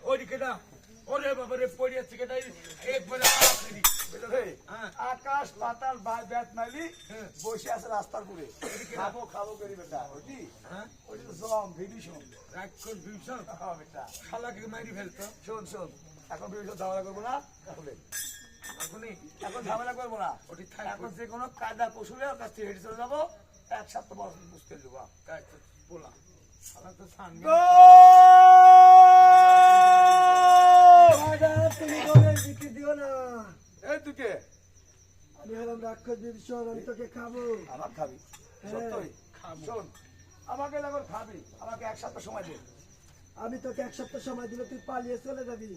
ওইদিকে না ওরে বাবারে পড়িয়াছে কেটাই একবারে আকাশ পাতাল ব্যাট নালি বসে আছে রাস্তার উপরে খাবো খাবো করি বেটা ওইটি ওই জম ভিডিশন রাক্ষস বিভীষণ বেটা শালাকে মারি ফেলতো শোন শোন এখন ভিডিশন ঝামেলা করবো না তাহলে এখন ঝামেলা করবো না ওটি এখন যে কোনো কায়দা কৌশলে ওর কাছ থেকে হেঁটে চলে যাবো এক সপ্তাহ বড় বুঝতে দেবো বলা শালা তো সামনে তুমি বলেন বিক্রি দিও না। এই তুকে আমি হলাম রাক্ষস বিভীষণ, আমি তোকে খাবো। আমার খাবি সত্যই শোন আমাকে যখন খাবি আমাকে এক সপ্তাহ সময় দে আমি তোকে এক সপ্তাহ সময় দিলে তুই পালিয়ে চলে যাবি।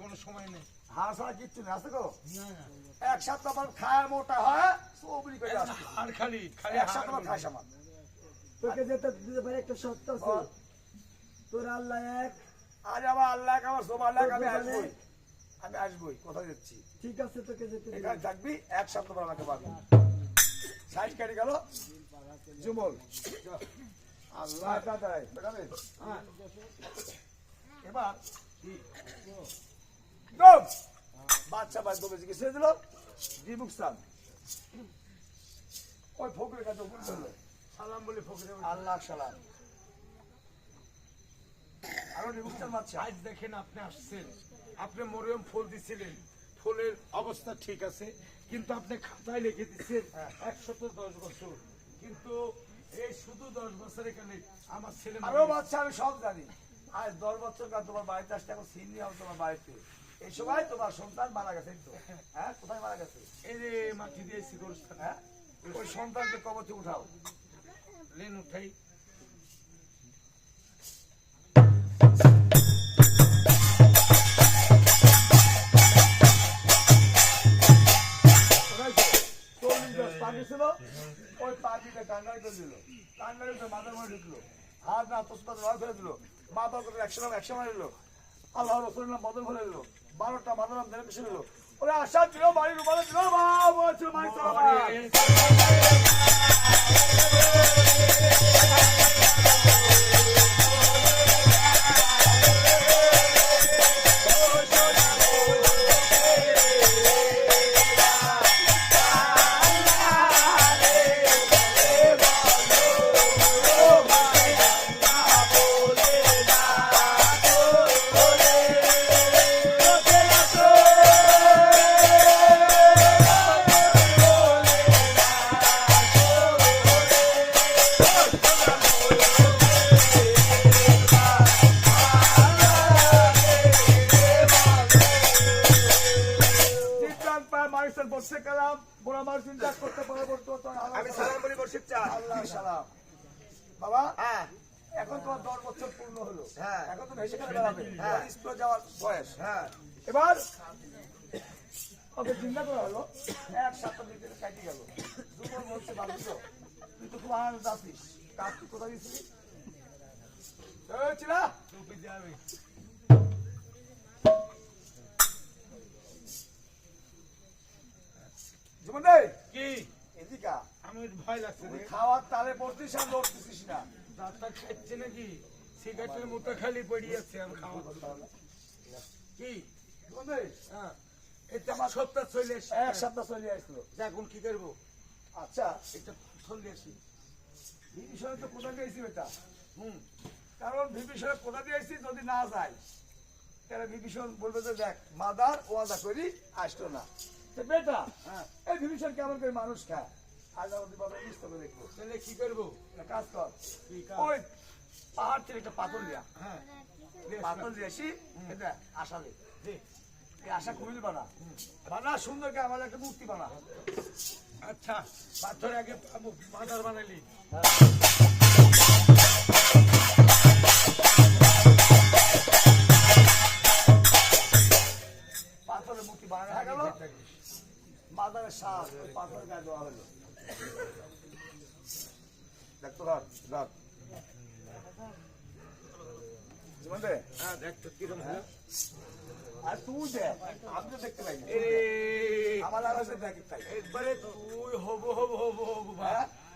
কোনো সময় নেই হাঁস ছাড়া কিচ্ছু নেই আছে গো এক সপ্তাহ পর খায় মোটা হয় সবরি করে আসছে আর খালি খালি এক সপ্তাহ পর খাইস আমার তোকে যেতে দিতে পারে একটা শর্ত আছে, তোর আল্লাহ এক। আজ আমার আল্লাহ আমার সব আল্লাহ আমি আসবোই কোথায় যাচ্ছি ঠিক আছে তোকে যেতে দিবি। এখানে থাকবি এক সপ্তাহ পর আমাকে পাবি সাইড কেটে গেল জুমল আল্লাহ দাদাই এবার বাচ্চা ভাই দমে জিজ্ঞেস দিল দিবুকসান ওই ফকরের কাছে উপর চললো সালাম বলে ফকিরে আল্লাহ সালাম আরো দিবুকসান বাচ্চা আজ দেখেন আপনি আসছেন আপনি মরিয়ম ফুল দিছিলেন ফুলের অবস্থা ঠিক আছে কিন্তু আপনি খাতায় লিখে দিচ্ছেন 110 বছর কিন্তু এই শুধু 10 বছর এখানে আমার ছেলে আরো বাচ্চা আমি সব জানি আজ 10 বছর কাল তোমার বাড়িতে আসতে এখন সিন নিয়ে তোমার বাড়িতে এই সময় তোমার সন্তান মারা গেছে তো হ্যাঁ কোথায় মারা গেছে এই যে মাটি দিয়েছি গোরস্থান হ্যাঁ ওই সন্তানকে কবরে উঠাও লেন উঠাই পাখি ছিল ওই পাখিটা কান্নারি করে দিল কান্নারি করে মাথার মধ্যে ঢুকলো হাত না তোষপাত রয় ফেলে দিল মাথা করে 100 মারি দিল আল্লাহ রসুল নাম বদল ফেলে দিল 12টা মাথার নাম ধরে পিছিয়ে দিল ওরা আশা দিল বাড়ির উপরে দিল বলছিল বাড়ি বাবা এখন তোমার 10 বছর পূর্ণ হলো এখন তুমি সেখানে বেড়াবে স্কুলে যাওয়ার বয়স এবার ওকে চিন্তা করা হলো এক সপ্তাহ ভিতরে কাটিয়ে গেল দুপুর বলছে ভাবছ তুই তো খুব আনন্দ আছিস কাজ তুই কোথায় গেছিলি চিনা জীবন রে কি এদিকা আমি ভয় লাগছে রে খাওয়ার তালে পড়তিস আর লড়তেছিস না দাঁতটা খাচ্ছে নাকি সিগারেটের মতো খালি পড়ে যাচ্ছে আমি খাওয়া কি জীবন রে হ্যাঁ এটা আমার সপ্তাহ চলে এসে এক সপ্তাহ চলে আসলো এখন কি করবো আচ্ছা এটা চলে আসি বিভীষণে তো কোথা দিয়েছি বেটা কারণ বিভীষণে কোথা দিয়েছি যদি না যায় তাহলে বিভীষণ বলবে যে দেখ মাদার ওয়াদা করি আসতো না বেটা এই বিভীষণ কেমন করে মানুষ খায় আজ আমাদের বাবা নিশ্চিত করে দেখবো তাহলে কি করবো কাজ কর কি কাজ? ওই পাহাড় থেকে একটা পাথর লিয়া হ্যাঁ পাথর দিয়ে আসি এটা আশা দে দে। এই আশা কমিল বানা বানা সুন্দরকে আমার একটা মূর্তি বানা আচ্ছা পাথর আগে মাদার বানালি পাথরের মূর্তি বানানো হয়ে গেল মাদারের শ্বাস ওই পাথরের গায়ে দেওয়া হলো দেখতো রাত রাত জীবন রে হ্যাঁ দেখ তো কিরম হলো আর তুই দেখ আমি তো দেখতে পাইনি আমার আলাদা দেখতে পাই একবারে তুই হবো হবো হবো হবো ভাই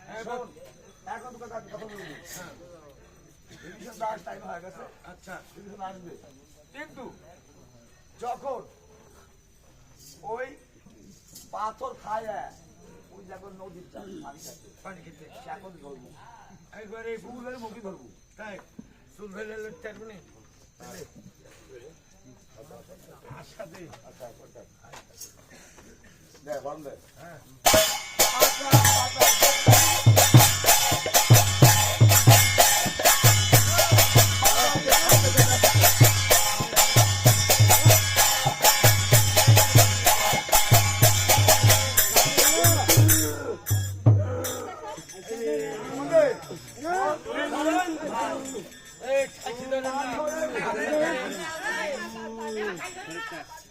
হ্যাঁ শোন এখন তো কথা বলবি ইলিশের দাস টাইম হয়ে গেছে। আচ্ছা ইলিশ আসবে, কিন্তু যখন ওই পাথর খায় ওই যখন নদীর চাষ পানি খাচ্ছে পানি খেতে সে এখন ধরবো একবারে পুকুরের মুখে ধরবো। তাই চুল ধরে চারবনি আশা দে আচ্ছা দেখ বন্ধ হ্যাঁ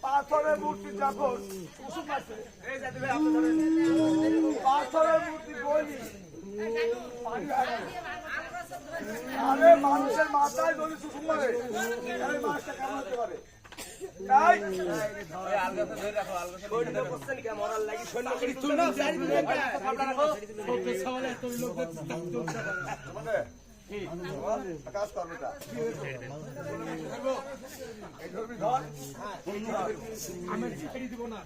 পাথরের মূর্তি যখন কুসুম আছে পাথরের মূর্তি বলি আরে মানুষের মাথায় যদি সুসুম করে তাহলে মাছটা কেমন হতে পারে? তাই কাজ করবে এই ধরবি ধর আমি ছেড়ে দিব না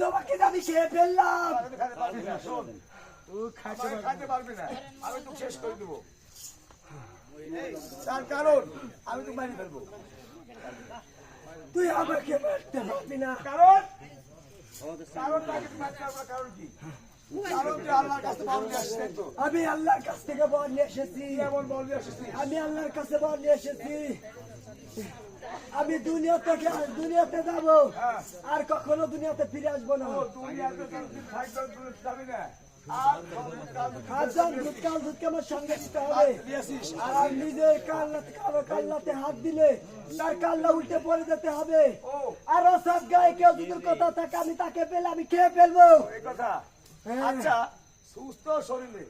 তোমাকে আমি খেয়ে ফেললাম। তুই খাইতে খাইতে পারবি না, আমি তো শেষ করে দেবো। তার কারণ আমি তো মারি ফেলবো। তুই আমাকে মারতে পারবি না। কারণ কারণ তাকে তুমি মারতে পারবে না, কারণ কি? কারণ তুই আল্লাহর কাছে বল নিয়ে আসছিস তো। আমি আল্লাহর কাছ থেকে বল নিয়ে এসেছি। এমন বল নিয়ে আসছিস। আমি আল্লাহর কাছে বল নিয়ে এসেছি। আমি দুনিয়াতে যাব, আর কখনো দুনিয়াতে ফিরে আসবো না। দুনিয়াতে তুই থাকবে, তুই যাবি না। আর কাল দুধকে আমার সঙ্গে দিতে হবে। আর নিজের কাল্লাতে হাত দিলে তার কাল্লা উল্টে পড়ে যেতে হবে। আর সব গায়ে কেউ যদি কথা থাকে আমি তাকে পেলে আমি খেয়ে ফেলবো। এই কথা। আচ্ছা, সুস্থ শরীরে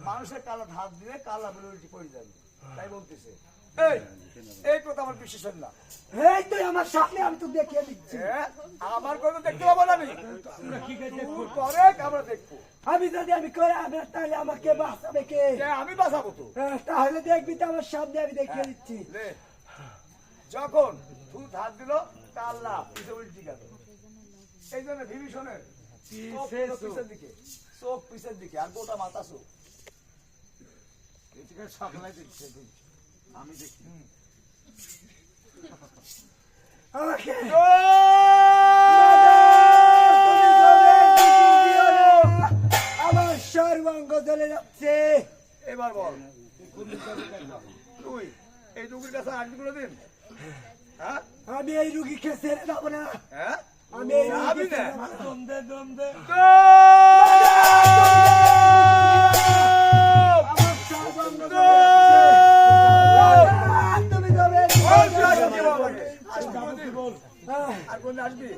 মানুষের কালা হাত দিলে কাল্লা বলে উল্টে পড়ে যাবে, তাই বলতেছে। এই কথা আমার বিশ্বাস হয় না। এই তুই আমার সামনে, আমি তো দেখিয়ে দিচ্ছি। আমার কথা দেখতে পাবো না, আমি পরে আমরা দেখবো। আমি যদি আমি করে আমি তাহলে আমাকে বাঁচাবে কে? আমি বাঁচাবো তো। তাহলে দেখবি তো আমার সামনে, আমি দেখিয়ে দিচ্ছি। যখন তুই হাত দিল কাল্লা পিছে উল্টি গেল, এই জন্য বিভীষণের পিছের দিকে, চোখ পিছের দিকে, আর গোটা মাথা চোখ। সকালে দিচ্ছে আমি দেখি আমাকে আমার সর্বাঙ্গ জ্বলে যাচ্ছে। এবার বল তুই এই রুগীর কাছে আসবি কোনোদিন? হ্যাঁ, আমি এই রুগীকে ছেড়ে যাবো না। হ্যাঁ, আমি এই যাবি রুগীকে না? ছেড়ে যাবো না। দম দে দম দে আমার সর্বাঙ্গ জ্বলে যাচ্ছে। তুমি যাবে। আর কোন আসবি?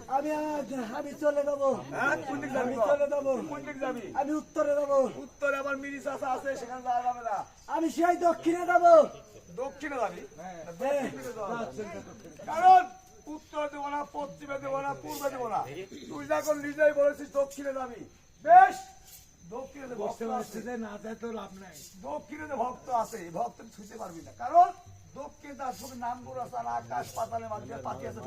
আমি চলে যাবো। হ্যাঁ, কোন দিক যাবি? আমি চলে যাবো। কোন দিক যাবি? আমি উত্তরে যাবো। উত্তরে আবার মিরি চাষা আছে, সেখানে যাওয়া যাবে না। আমি সেই দক্ষিণে যাবো। দক্ষিণে যাবি? কারণ উত্তরে দেবো না, পশ্চিমে দেবো না, পূর্বে দেবো না। তুই যখন নিজেই বলেছিস দক্ষিণে যাবি, বেশ। দক্ষিণে যে ভক্ত আছে, না যায় তো লাভ নাই দক্ষিণে যে ভক্ত আছে, এই ভক্ত ছুঁতে পারবি না। কারণ দক্ষিণে তার সঙ্গে নাম গোরাস্থান, আকাশ পাতালের মাঝে পাখি আছে।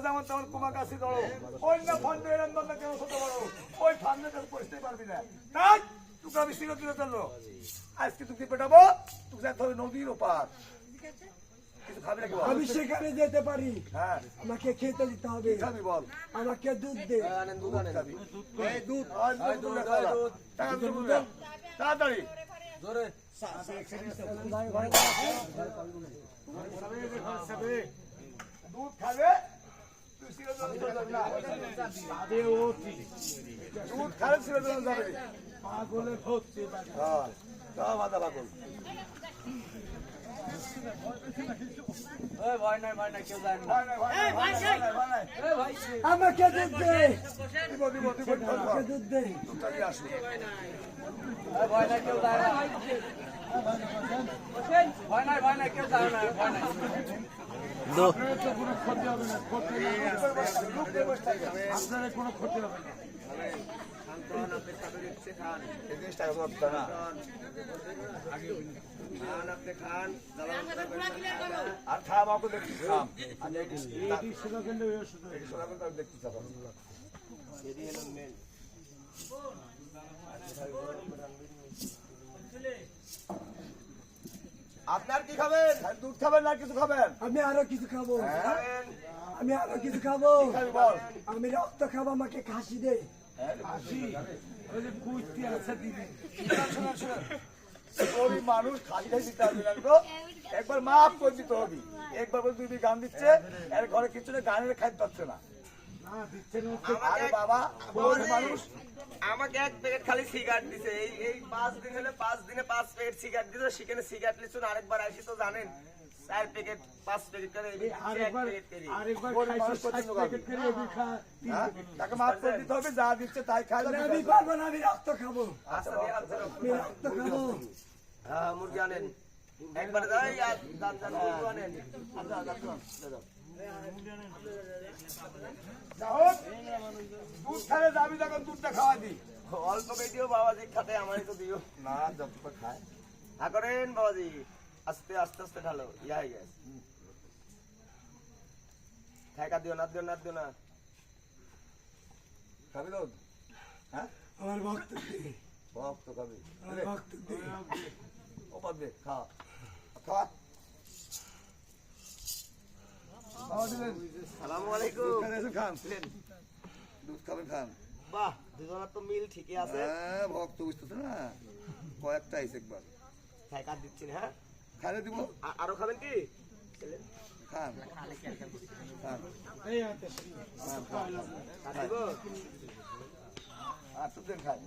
যেমন তেমন কুমাকাশি ধরো, অন্য ফান্ডে এরম ধরনের কেন ছোট বড়, ওই ফান্ডে কাছে পৌঁছতে পারবি না। তাই তোকে আমি চিরদিনে চললো, আজকে তোকে পেটাবো, তোকে যেতে হবে নদীর ওপার। কিছু খাবি নাকি বল? আমি সেখানে যেতে পারি। হ্যাঁ, আমাকে খেতে দিতে হবে। কি খাবি বল? আমাকে দুধ দে। দুধ খাবি? এই দুধ, দুধ খাওয়া। টাকা দুধ দে। তাড়াতাড়ি দুধ খাবে, তুই চিরদিন যাবি না। দুধ খাবে, চিরদিন যাবে। পাগলের হচ্ছে হ্যাঁ, মাথা পাগল। ভয় নাই, ভয় নাই, ভয় নাই, ভয় নাই, ভয় নাই। আমাকে দুধ দে, দিব, দিব, দিব, দিব। আমাকে দুধ দে। দুধটা নিয়ে আসো। আপনার তো কোনো ক্ষতি হবে না, ক্ষতি আপনার কোনো ক্ষতি হবে না। এই জিনিসটা এখন হচ্ছে না। আর খাম আমাকে দেখছি খাম। আর এই সুযোগ কিন্তু ওই ওষুধ এই সোনা কিন্তু আমি দেখতে চাবো। আপনার কি খাবেন? দুধ খাবেন না কিছু খাবেন? আমি আরো কিছু খাবো, খাবেন। আমি আরো কিছু খাবো, কি খাবি বল? আমি রক্ত খাবো, আমাকে খাসি দে। আসি ওই যে কুইতি আছে দিদি শোনেন, শোনেন। গরিব মানুষ খালি খাই দিতে হবে না তো। একবার মাফ করে দিতে হবে। একবার বলে দুই গান দিচ্ছে, এর ঘরে কিছু না, গানের খাইতে পারছে না। না দিচ্ছেন আরে বাবা, গরিব মানুষ। আমাকে এক প্যাকেট খালি সিগারেট দিছে এই 5 দিন হলে 5 দিনে 5 প্যাকেট সিগারেট দিছে সেখানে সিগারেট লিচুন আরেকবার আইছি তো জানেন 4 প্যাকেট 5 প্যাকেট করে এই আরেকবার আরেকবার খাইছে 60 প্যাকেট করে ওই খা হ্যাঁ? তাকে মাফ করে দিতে হবে, যা দিচ্ছে তাই খাই। আমি পারবো না, আমি রক্ত খাবো, আচ্ছা দিয়ে আনছে আমি রক্ত খাবো। হ্যাঁ মুরগি আনেন একবার যাই আর দান দান মুরগি আনেন দুধ খালে যাবি যখন দুধটা খাওয়া দি। অল্প করে দিও বাবাজি খাতে আমারই তো দিও না, যত খায়। হ্যাঁ করেন বাবাজি আস্তে আস্তে আস্তে ঢালো ইয়া হয়ে গেছে ঠেকা দিও না দিও না দিও না খাবি দুধ? হ্যাঁ? আমার ভক্ত দে, ভক্ত খাবি। আমার ভক্ত দে। ওপর দে, খা। খা। খাওয়া দিলেন? আসসালামু আলাইকুম খান, এসে খান। দুধ খাবেন, খান। বাহ দুজনের তো মিল ঠিকই আছে হ্যাঁ, ভক্ত বুঝতেছে না, কয়েকটা আইসে একবার ঠেকা দিচ্ছেন হ্যাঁ খাইলে দিব। আরো খাবেন কি খান, খান। এই আছে দিব আর তো দেন, খান।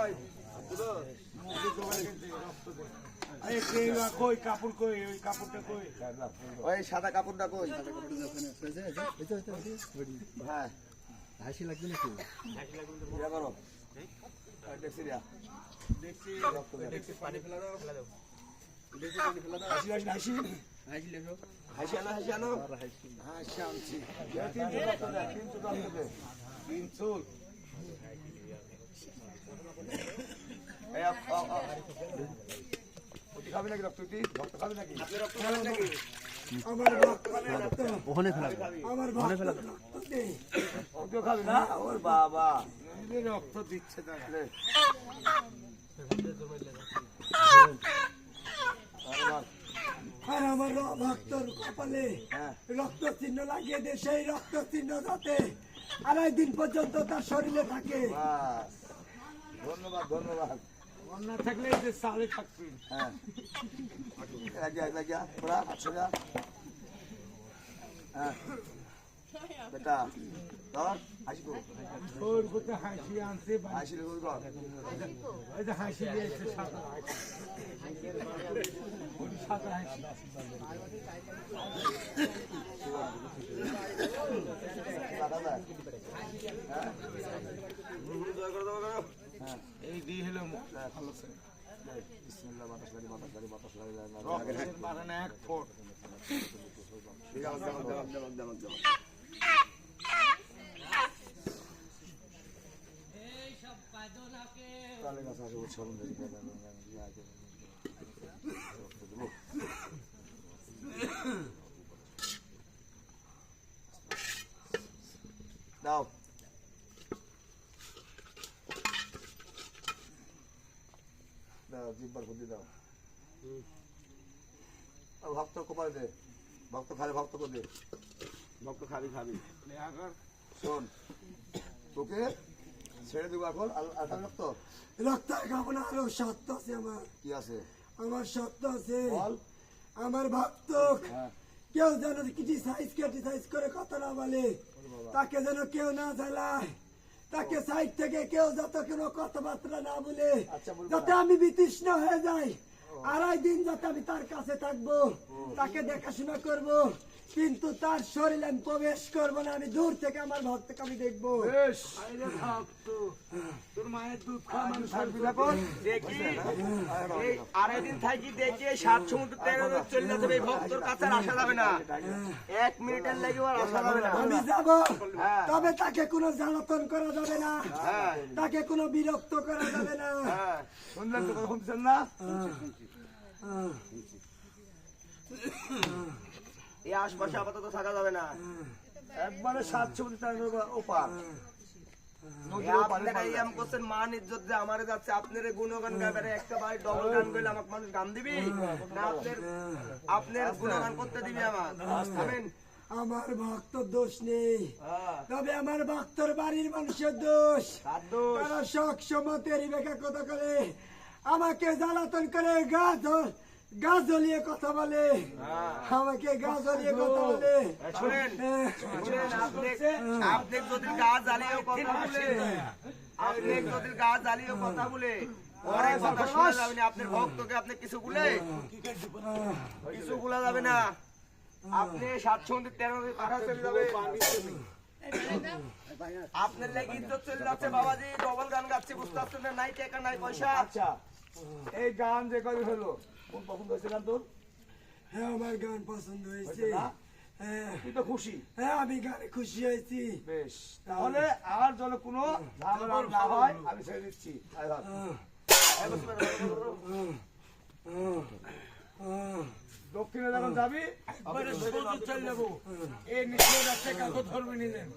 এই, দিব এই কেইবা কই কাপড় কই ওই কাপড়টা কই ওই সাদা কাপড়টা কই হ্যাঁ, হাসি লাগবে নাকি? ইয়া করো। এই, দেখছি দিয়া। হাসি, হাসি, হাসি। হাসি আনো হাসি আনো হ্যাঁ, শান্তি। এই, তিনটে রক্ত দে, তিনটে রক্ত দে। তিন চুল এই, তুই খাবি নাকি রক্ত? তুই রক্ত খাবি নাকি? আমার ভক্ত রক্ত, আমার ভক্ত রক্ত দে। তুইও খাবি না? ওর বাবা। এই রক্ত দিচ্ছে তারা লে। আর আমার ভক্তর কপালে হ্যাঁ। রক্ত চিহ্ন লাগিয়ে দে, সেই রক্ত চিহ্ন যাতে 2.5 দিন পর্যন্ত তার শরীরে থাকে। বাস। ধন্যবাদ, ধন্যবাদ। অন্য থাকলে এই যে সালে থাকবেন হ্যাঁ, লাগিয়া লাগিয়া পুরা সোজা। হ্যাঁ, বেটা ধর, হাসি কর, তোর গোটা হাসি আনছে হাসি লেগে কর। ওই যে হাসি দিয়েছে সাদা হাসি সাদা হাসি টাকা দেয়। হ্যাঁ, হ্যাঁ। এই দিয়ে হলো ভালো ছেলে বিসমিল্লাহ, বাতাস লাগে, বাতাস লাগে, বাতাস লাগে, লাগে, লাগে। রক্তের বাগানে এক ফুট ঠিক আছে, দেখ, দেখ, দেখ, দেখ, দেখ। তালে গাছ আছে, উৎসবন দেখি, দেখ, দেখ, দেখ, ইয়ে আছে। রক্ত দেবো। দাও। দাও, জিব্বার বুদ্ধি দাও। আর ভক্ত কোপায় দে, ভক্ত খালি ভক্ত করে দে, ভক্ত খালি খাবি। শোন, তোকে ছেড়ে দেবো এখন। আর রক্ত রক্ত আর খাবো না, আরো সত্য আছে আমার, কি আছে আমার সত্য আছে। বল। আমার ভক্ত হ্যাঁ, কেউ যেন ক্রিটিসাইজ করে কথা না বলে, তাকে যেন কেউ না জ্বালায়, তাকে সাইড থেকে কেউ যত কোনো কথাবার্তা না বলে, আচ্ছা, বলবো যাতে না। আমি বিতৃষ্ণ হয়ে যাই, আড়াই দিন যাতে আমি তার কাছে থাকবো, তাকে দেখাশোনা করব, কিন্তু তার শরীরে আমি প্রবেশ করবো না, আমি দূর থেকে আমার ভক্তকে আমি দেখবো। বেশ, আইরে থাক তো। তোর মায়ের দুধ খাওয়া মানুষ থাকবি না কোন? দেখি এই আড়াই দিন থাকি দেখি 7 সমুদ্র 13 নদী চলে যাবে, এই ভক্তর কাছে আর আসা যাবে না, 1 মিনিটের লাগি আর আসা যাবে না। আমি যাব, তবে তাকে কোনো জ্বালাতন করা যাবে না, তাকে কোনো বিরক্ত করা যাবে না। শুনলেন তো কথা শুনছেন না? এই আশপাশে আপাতত থাকা যাবে না। একবারে 7 সমুদ্র 13 নদী ওপার। আপনারা এই আম করছেন, মান ইজ্জত যে আমারে যাচ্ছে, আপনার গুণগান গাইবারে একটা বাড়ি ডবল গান কইলে আমাকে মানুষ গান দিবি না? আপনার গুণগান করতে দিবি আমাকে? আমেন। আমার ভক্ত দোষ নেই, তবে আমার ভক্তর বাড়ির মানুষের দোষ। তারা শখ সমতের বেকা কথা করে, আমাকে জ্বালাতন করে, গা জ্বলিয়ে কথা বলে, আমাকে গা জ্বলিয়ে কথা বলে। শুনেন, আপনি যদি গা জ্বালিয়েও কথা বলে, আপনি যদি গা জ্বালিয়েও কথা বলে, পরে কথা শোনা যাবে না। আপনার ভক্তকে আপনি কিছু বলে কিছু বলা যাবে না। আপনি 7 সমুদ্র 13 নদী পার চলে যাবে। আপনার লাগি ইজ্জত চলে যাচ্ছে বাবাজি, ডবল গান গাচ্ছি, বুঝতে পারছেন না? নাই টাকা নাই পয়সা। আচ্ছা, এই গান যে কবি হলো, কোন পছন্দ হয়েছে গান তোর? হ্যাঁ, আমার গান পছন্দ হয়েছে। হ্যাঁ, তুই তো খুশি? হ্যাঁ, আমি গানে খুশি হয়েছি। বেশ, তাহলে আর যেন কোনো ঝামেলা না হয় আমি ছেড়ে দিচ্ছি। আয় ভাগ। দক্ষিণে যখন যাবি একবারে সোজা চলে যাবো, এই নিচে যাচ্ছে কাউকে ধরবি নিলেন।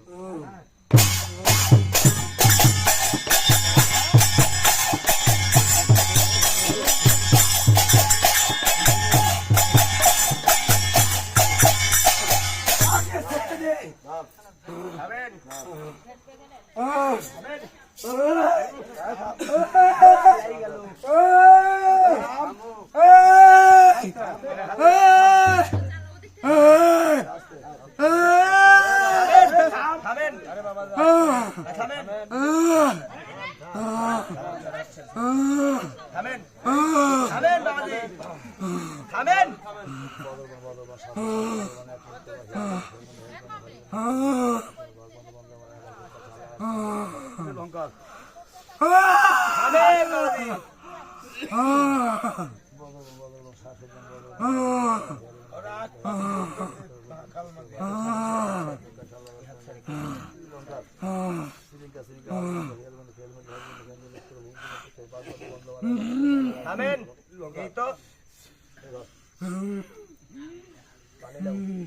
খাবেন? খাবেন? খাবেন? খাবেন? খাবেন বাবাজি? খাবেন? খাবেন বাবাজি? খাবেন? এই তো খাবেন?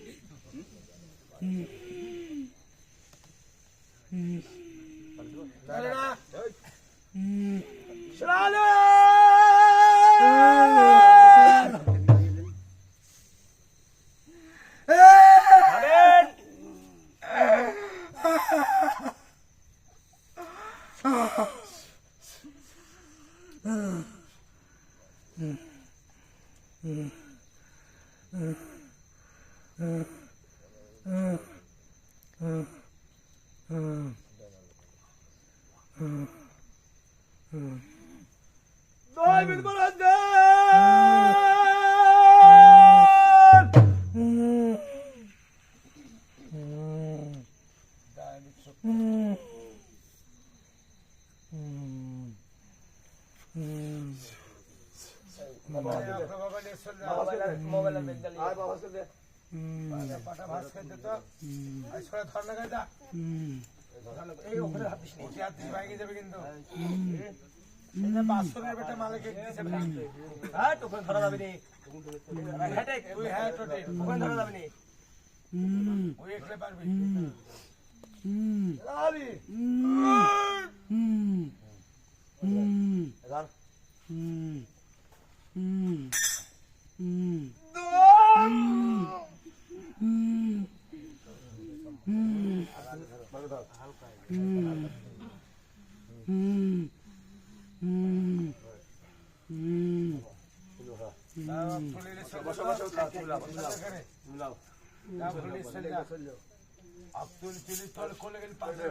তুলি তুলি তোর কোলে গেলে পাশে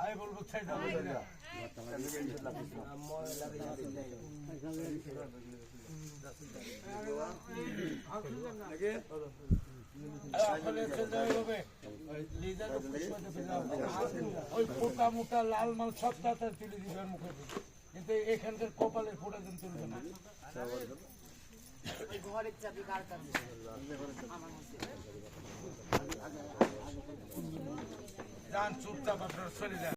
আমি বলবো ছেড়ে দাও ওই ফোটা মোটা লাল মাল সব তাড়াতাড়ি তুলে দিবে মুখে কিন্তু এখানকার কপালের ফোটা দিন তুলবে না ঘরের চাবি কার কাছে আমার মধ্যে যান চুপচাপ আপনারা চলে যান